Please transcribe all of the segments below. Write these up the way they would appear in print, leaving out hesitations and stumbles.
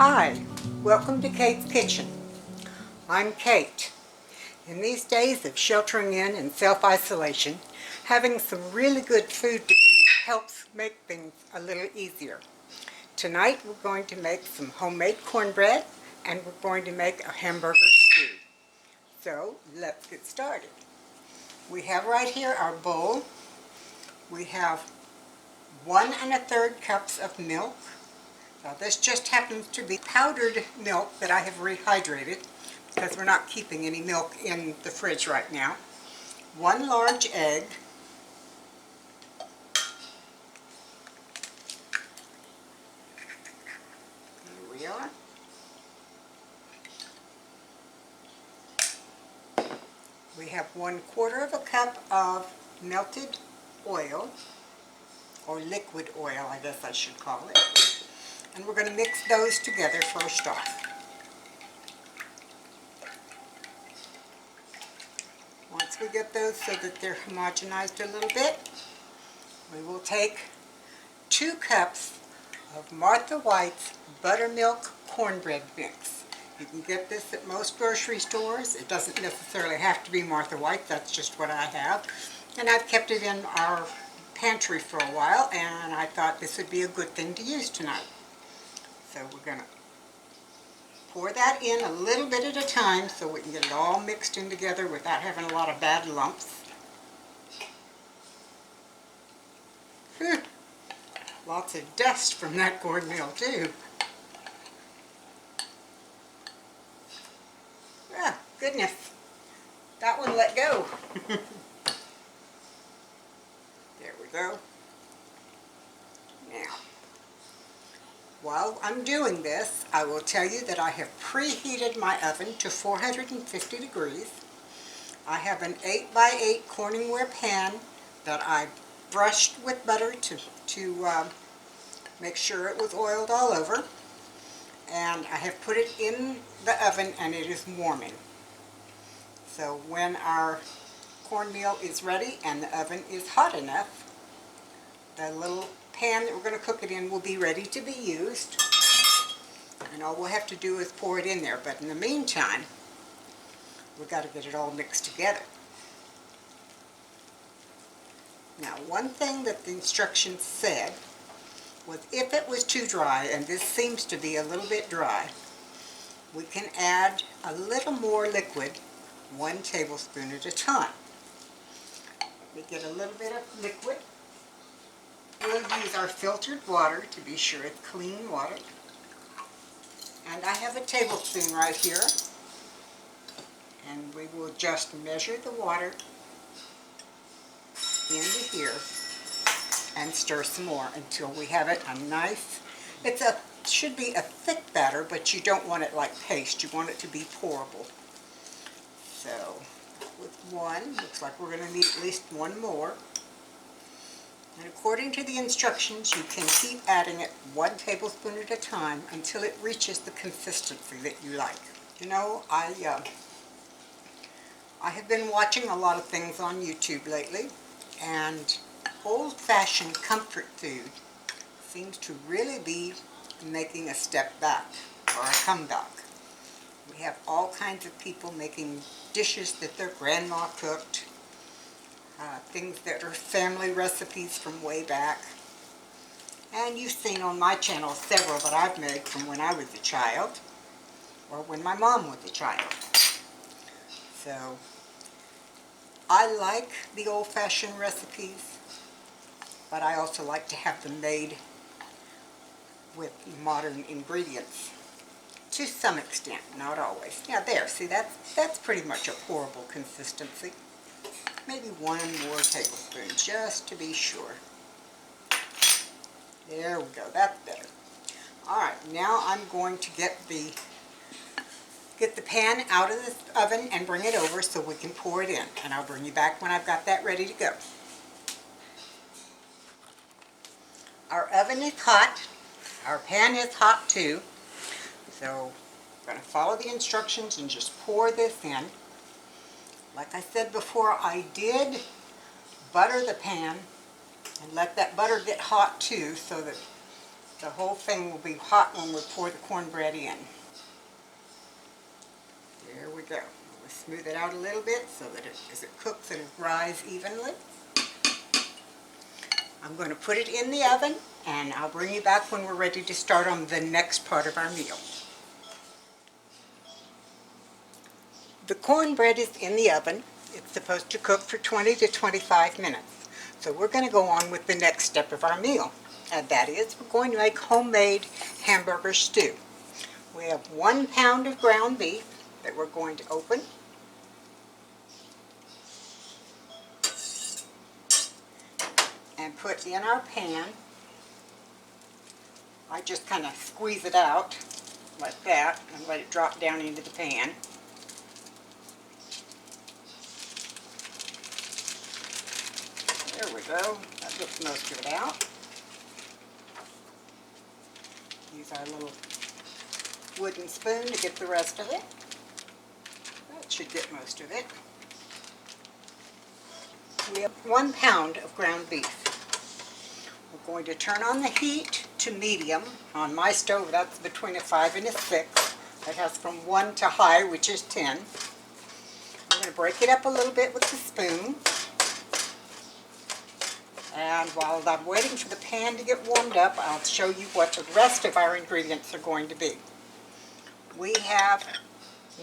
Hi, welcome to Kate's Kitchen. I'm Kate. In these days of sheltering in and self-isolation, having some really good food to eat helps make things a little easier. Tonight we're going to make some homemade cornbread and we're going to make a Hamburger stew. So let's get started. We have right here our bowl. We have 1 1/3 cups of milk. Now this just happens to be powdered milk that I have rehydrated because we're not keeping any milk in the fridge right now. 1 large egg. Here we are. We have 1/4 cup of melted oil, or liquid oil I guess I should call it. And we're going to mix those together first off. Once we get those so that they're homogenized a little bit, we will take 2 cups of Martha White's buttermilk cornbread mix. You can get this at most grocery stores. It doesn't necessarily have to be Martha White, that's just what I have. And I've kept it in our pantry for a while, and I thought this would be a good thing to use tonight. So we're going to pour that in a little bit at a time so we can get it all mixed in together without having a lot of bad lumps. Lots of dust from that cornmeal too. Ah, goodness. That one let go. There we go. Now, while I'm doing this, I will tell you that I have preheated my oven to 450 degrees. I have an 8x8 Corningware pan that I brushed with butter to make sure it was oiled all over. And I have put it in the oven and it is warming. So when our cornmeal is ready and the oven is hot enough, the little pan that we're going to cook it in will be ready to be used. And all we'll have to do is pour it in there. But in the meantime, we've got to get it all mixed together. Now, one thing that the instructions said was if it was too dry, and this seems to be a little bit dry, we can add a little more liquid, 1 tablespoon at a time. Let me get a little bit of liquid. We'll use our filtered water to be sure it's clean water. And I have a tablespoon right here. And we will just measure the water into here and stir some more until we have it a nice, should be a thick batter, but you don't want it like paste. You want it to be pourable. So, with 1, looks like we're going to need at least 1 more. And according to the instructions, you can keep adding it 1 tablespoon at a time until it reaches the consistency that you like. You know, I have been watching a lot of things on YouTube lately, and old-fashioned comfort food seems to really be making a step back, or a comeback. We have all kinds of people making dishes that their grandma cooked, things that are family recipes from way back. And you've seen on my channel several that I've made from when I was a child, or when my mom was a child. So, I like the old-fashioned recipes, but I also like to have them made with modern ingredients. To some extent, not always. Now there, see that's pretty much a pourable consistency. Maybe 1 more tablespoon, just to be sure. There we go, that's better. Alright, now I'm going to get the pan out of the oven and bring it over so we can pour it in. And I'll bring you back when I've got that ready to go. Our oven is hot. Our pan is hot too. So I'm going to follow the instructions and just pour this in. Like I said before, I did butter the pan and let that butter get hot too so that The whole thing will be hot when we pour the cornbread in. There we go. We'll smooth it out a little bit so that as it cooks it'll rise evenly. I'm going to put it in the oven and I'll bring you back when we're ready to start on the next part of our meal. The cornbread is in the oven. It's supposed to cook for 20 to 25 minutes. So we're going to go on with the next step of our meal. And that is, we're going to make homemade hamburger stew. We have 1 pound of ground beef that we're going to open. And put in our pan. I just kind of squeeze it out like that and let it drop down into the pan. There we go. That gets most of it out. Use our little wooden spoon to get the rest of it. That should get most of it. We have 1 pound of ground beef. We're going to turn on the heat to medium. On my stove, that's between a 5 and a 6. It has from 1 to high, which is 10. I'm going to break it up a little bit with the spoon. And while I'm waiting for the pan to get warmed up, I'll show you what the rest of our ingredients are going to be. We have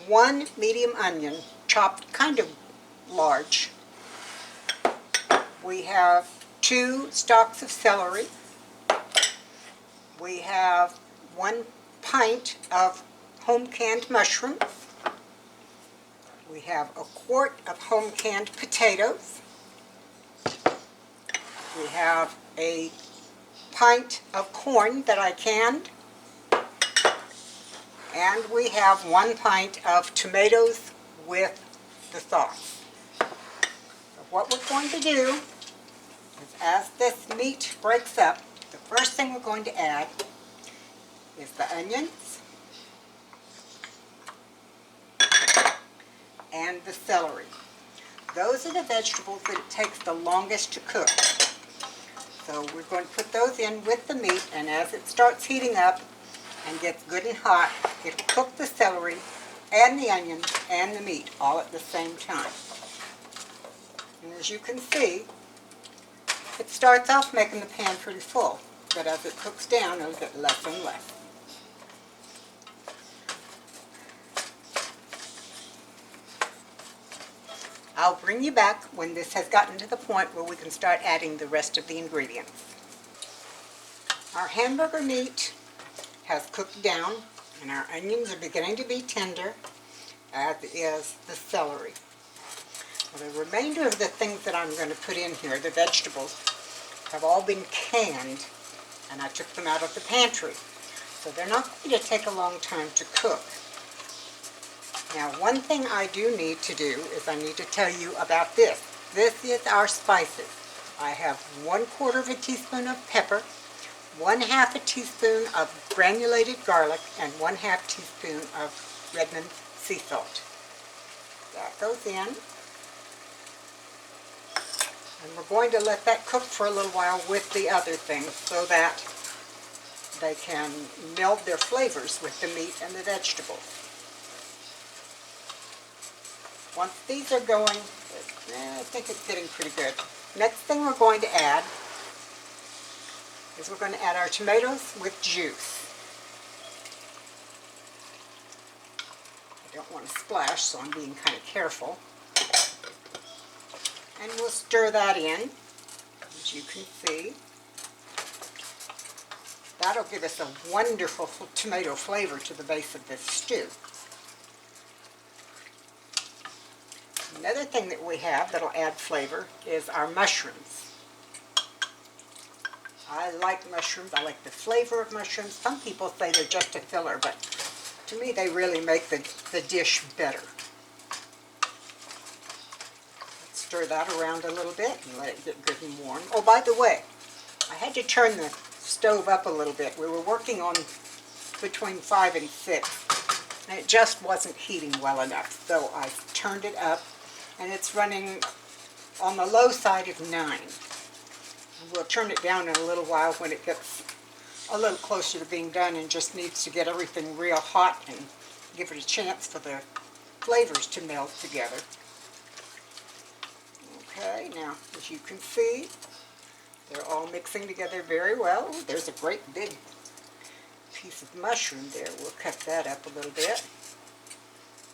1 medium onion, chopped kind of large. We have 2 stalks of celery. We have 1 pint of home-canned mushrooms. We have a quart of home-canned potatoes. We have a pint of corn that I canned. And we have 1 pint of tomatoes with the sauce. So what we're going to do is, as this meat breaks up, the first thing we're going to add is the onions and the celery. Those are the vegetables that it takes the longest to cook. So we're going to put those in with the meat, and as it starts heating up and gets good and hot, it'll cook the celery and the onions and the meat all at the same time. And as you can see, it starts off making the pan pretty full, but as it cooks down, it'll get less and less. I'll bring you back when this has gotten to the point where we can start adding the rest of the ingredients. Our hamburger meat has cooked down and our onions are beginning to be tender, as is the celery. Well, the remainder of the things that I'm going to put in here, the vegetables, have all been canned and I took them out of the pantry. So they're not going to take a long time to cook. Now, one thing I do need to do is I need to tell you about this. This is our spices. I have 1/4 teaspoon of pepper, 1/2 teaspoon of granulated garlic, and 1/2 teaspoon of Redmond sea salt. That goes in. And we're going to let that cook for a little while with the other things so that they can meld their flavors with the meat and the vegetables. Once these are going, I think it's getting pretty good. Next thing we're going to add is we're going to add our tomatoes with juice. I don't want to splash, so I'm being kind of careful. And we'll stir that in, as you can see. That'll give us a wonderful tomato flavor to the base of this stew. Another thing that we have that'll add flavor is our mushrooms. I like mushrooms. I like the flavor of mushrooms. Some people say they're just a filler, but to me they really make the dish better. Let's stir that around a little bit and let it get good and warm. Oh, by the way, I had to turn the stove up a little bit. We were working on between 5 and 6, and it just wasn't heating well enough. So I turned it up, and it's running on the low side of 9. We'll turn it down in a little while when it gets a little closer to being done and just needs to get everything real hot and give it a chance for the flavors to meld together. Okay, now as you can see, they're all mixing together very well. Ooh, there's a great big piece of mushroom there. We'll cut that up a little bit.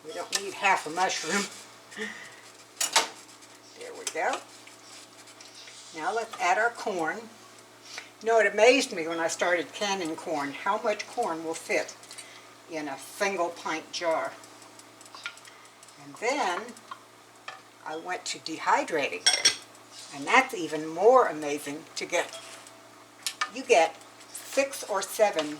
We don't need half a mushroom. There we go. Now let's add our corn. You know, it amazed me when I started canning corn how much corn will fit in a single pint jar. And then I went to dehydrating, and that's even more amazing to get. You get 6 or 7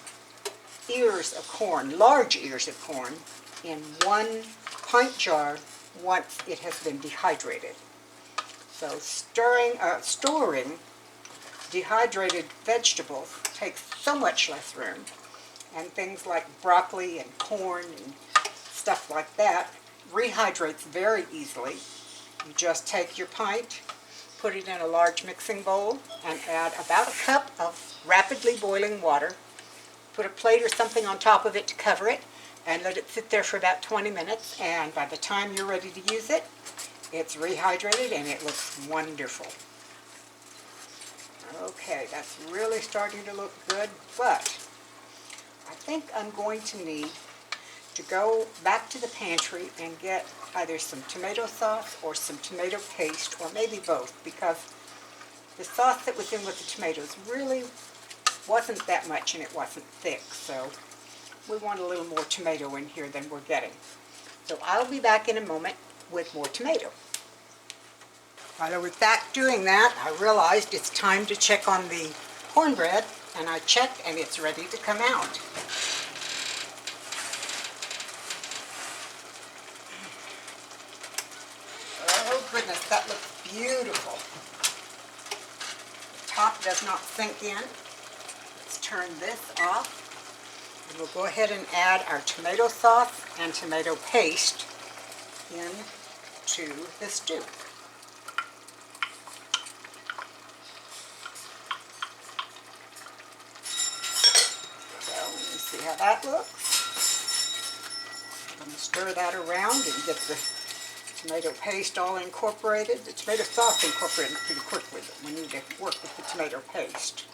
ears of corn, large ears of corn, in 1 pint jar once it has been dehydrated. So storing dehydrated vegetables takes so much less room, and things like broccoli and corn and stuff like that rehydrates very easily. You just take your pint, put it in a large mixing bowl, and add about a cup of rapidly boiling water. Put a plate or something on top of it to cover it, and let it sit there for about 20 minutes, and by the time you're ready to use it, it's rehydrated and it looks wonderful. Okay, that's really starting to look good, but I think I'm going to need to go back to the pantry and get either some tomato sauce or some tomato paste, or maybe both, because the sauce that was in with the tomatoes really wasn't that much and it wasn't thick, so we want a little more tomato in here than we're getting. So I'll be back in a moment with more tomato. While I was back doing that, I realized it's time to check on the cornbread, and I checked and it's ready to come out. Oh goodness, that looks beautiful. The top does not sink in. Let's turn this off. And we'll go ahead and add our tomato sauce and tomato paste into the stew. So let me see how that looks. I'm going to stir that around and get the tomato paste all incorporated. The tomato sauce incorporated pretty quickly, but we need to work with the tomato paste.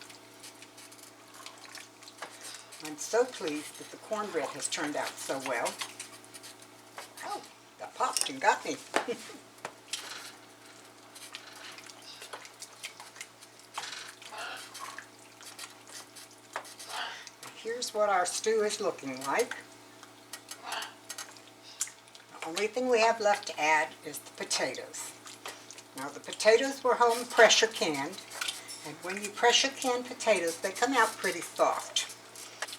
I'm so pleased that the cornbread has turned out so well. Oh, that popped and got me. Here's what our stew is looking like. The only thing we have left to add is the potatoes. Now the potatoes were home pressure canned, and when you pressure can potatoes, they come out pretty soft.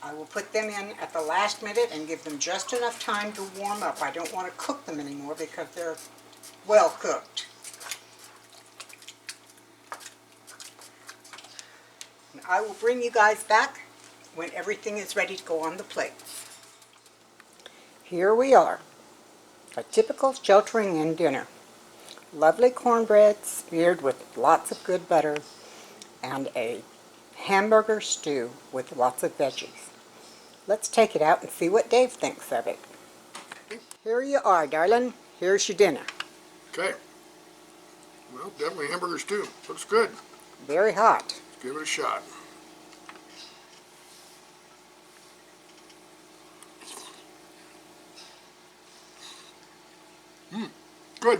I will put them in at the last minute and give them just enough time to warm up. I don't want to cook them anymore because they're well cooked. And I will bring you guys back when everything is ready to go on the plate. Here we are, a typical sheltering-in dinner. Lovely cornbread smeared with lots of good butter and a hamburger stew with lots of veggies. Let's take it out and see what Dave thinks of it. Here you are, darling. Here's your dinner. Okay. Well, definitely hamburger stew. Looks good. Very hot. Let's give it a shot. Good.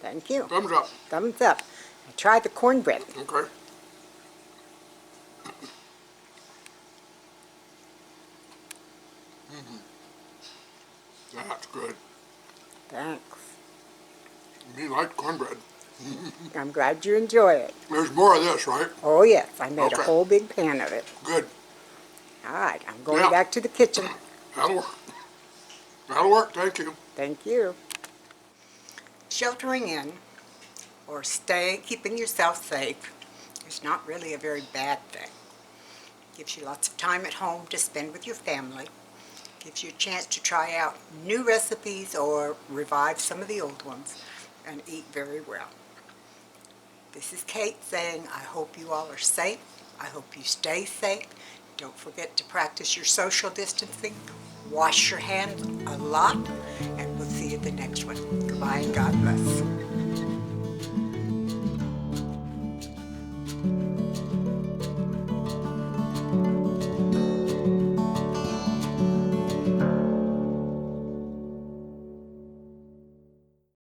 Thank you. Thumbs up. Thumbs up. Now try the cornbread. Okay. That's good. Thanks. Me like cornbread. I'm glad you enjoy it. There's more of this, right? Oh yes, I made Okay. a whole big pan of it. Good. All right, I'm going back to the kitchen. That'll work. That'll work. Thank you. Thank you. Sheltering in, or keeping yourself safe, is not really a very bad thing. Gives you lots of time at home to spend with your family. Gives you a chance to try out new recipes or revive some of the old ones and eat very well. This is Kate saying I hope you all are safe. I hope you stay safe. Don't forget to practice your social distancing. Wash your hands a lot, and we'll see you at the next one. Goodbye and God bless.